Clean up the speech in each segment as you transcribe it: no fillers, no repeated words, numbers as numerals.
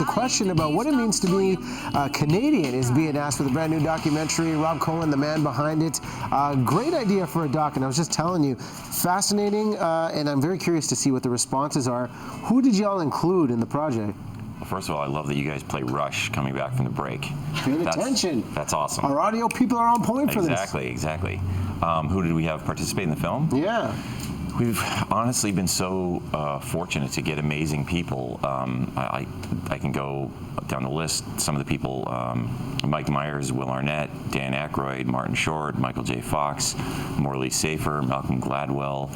the question about what it means to be Canadian is being asked with a brand new documentary. Rob Cohen, the man behind it. Great idea for a doc, and I was just telling you, fascinating, and I'm very curious to see what the responses are. Who did y'all include in the project? Well, first of all, I love that you guys play Rush coming back from the break. Paying attention. That's awesome. Our audio people are on point for this. Exactly. Who did we have participate in the film? Yeah. We've honestly been so fortunate to get amazing people. I can go down the list. Some of the people, Mike Myers, Will Arnett, Dan Aykroyd, Martin Short, Michael J. Fox, Morley Safer, Malcolm Gladwell.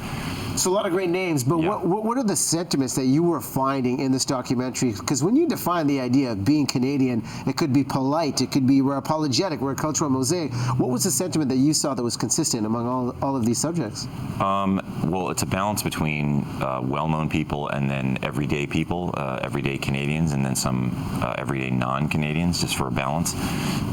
So a lot of great names, but yeah. what are the sentiments that you were finding in this documentary? Because when you define the idea of being Canadian, it could be polite, it could be we're apologetic, we're a cultural mosaic. What was the sentiment that you saw that was consistent among all of these subjects? Well, it's a balance between well-known people and then everyday people, everyday Canadians, and then some everyday non-Canadians, just for a balance.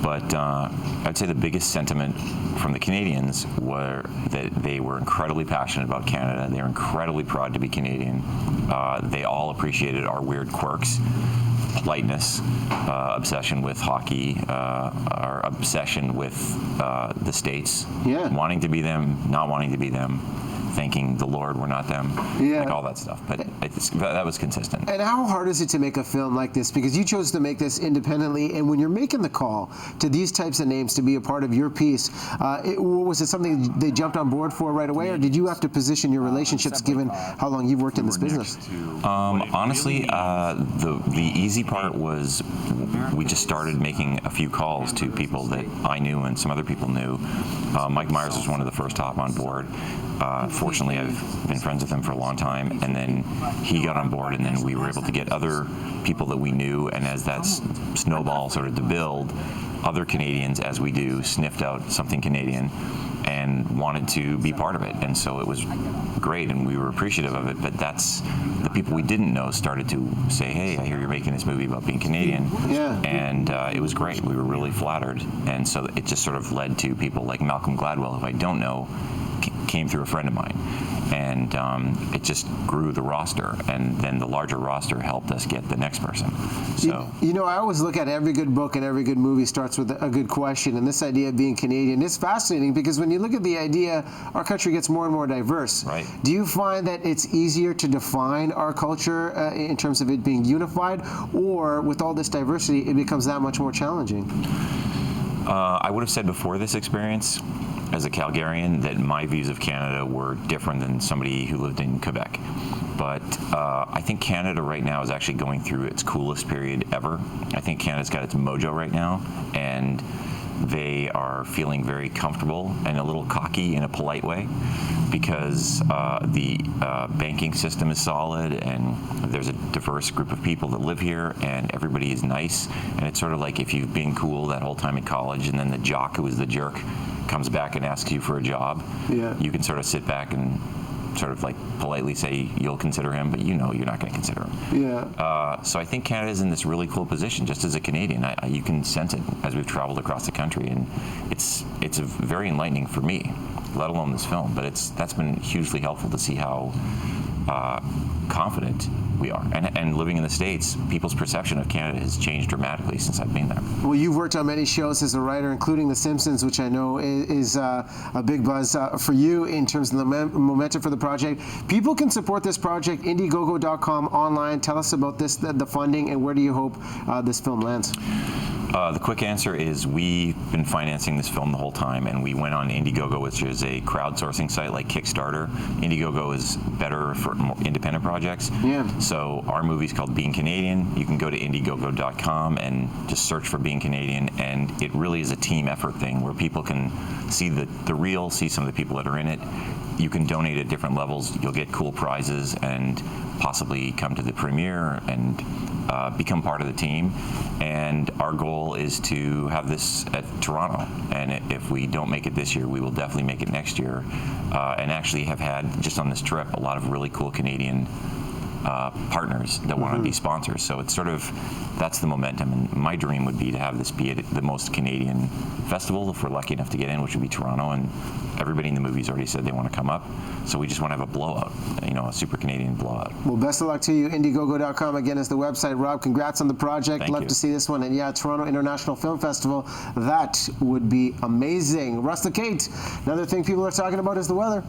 But I'd say the biggest sentiment from the Canadians were that they were incredibly passionate about Canada. They're incredibly proud to be Canadian. They all appreciated our weird quirks, politeness, obsession with hockey, our obsession with the States, wanting to be them, not wanting to be them, thanking the Lord we're not them, like all that stuff. But that was consistent. And how hard is it to make a film like this? Because you chose to make this independently, and when you're making the call to these types of names to be a part of your piece, was it something they jumped on board for right away, or did you have to position your relationships given how long you've worked in this business? Honestly, the easy part was we just started making a few calls to people that I knew and some other people knew. Mike Myers was one of the first to hop on board. Fortunately, I've been friends with him for a long time, and then he got on board, and then we were able to get other people that we knew, and as that snowball started to build, other Canadians, as we do, sniffed out something Canadian and wanted to be part of it, and so it was great, and we were appreciative of it. But that's the people we didn't know started to say, "Hey, I hear you're making this movie about being Canadian," and it was great. We were really flattered, and so it just sort of led to people like Malcolm Gladwell, who I don't know, came through a friend of mine, and it just grew the roster, and then the larger roster helped us get the next person. So you know, I always look at every good book and every good movie starts with a good question, and this idea of being Canadian is fascinating because when you look at the idea, our country gets more and more diverse. Right. Do you find that it's easier to define our culture in terms of it being unified, or with all this diversity, it becomes that much more challenging? I would have said before this experience, as a Calgarian, that my views of Canada were different than somebody who lived in Quebec. But I think Canada right now is actually going through its coolest period ever. I think Canada's got its mojo right now, and they are feeling very comfortable and a little cocky in a polite way because the banking system is solid, and there's a diverse group of people that live here, and everybody is nice. And it's sort of like if you've been cool that whole time in college, and then the jock who was the jerk comes back and asks you for a job, you can sort of sit back and sort of like politely say you'll consider him, but you know you're not going to consider him. So I think Canada's in this really cool position. Just as a Canadian, you can sense it as we've traveled across the country, and it's very enlightening for me, let alone this film. But that's been hugely helpful to see how confident we are. And living in the States, people's perception of Canada has changed dramatically since I've been there. Well, you've worked on many shows as a writer, including The Simpsons, which I know is a big buzz for you in terms of the momentum for the project. People can support this project, Indiegogo.com online. Tell us about this, the funding, and where do you hope this film lands? The quick answer is we've been financing this film the whole time, and we went on Indiegogo, which is a crowdsourcing site like Kickstarter. Indiegogo is better for more independent projects. So our movie's called Being Canadian. You can go to Indiegogo.com and just search for Being Canadian, and it really is a team effort thing where people can see the reel, see some of the people that are in it. You can donate at different levels. You'll get cool prizes and possibly come to the premiere and become part of the team. And our goal is to have this at Toronto. And if we don't make it this year, we will definitely make it next year. And actually have had, just on this trip, a lot of really cool Canadian partners that want to be sponsors. So it's sort of, that's the momentum. And my dream would be to have this be the most Canadian festival, if we're lucky enough to get in, which would be Toronto. And everybody in the movie's already said they want to come up. So we just want to have a blowout, a super Canadian blowout. Well, best of luck to you. Indiegogo.com again is the website. Rob, congrats on the project. Thank Love you. to see this one. And yeah, Toronto International Film Festival, that would be amazing. Russ the Kate, another thing people are talking about is the weather.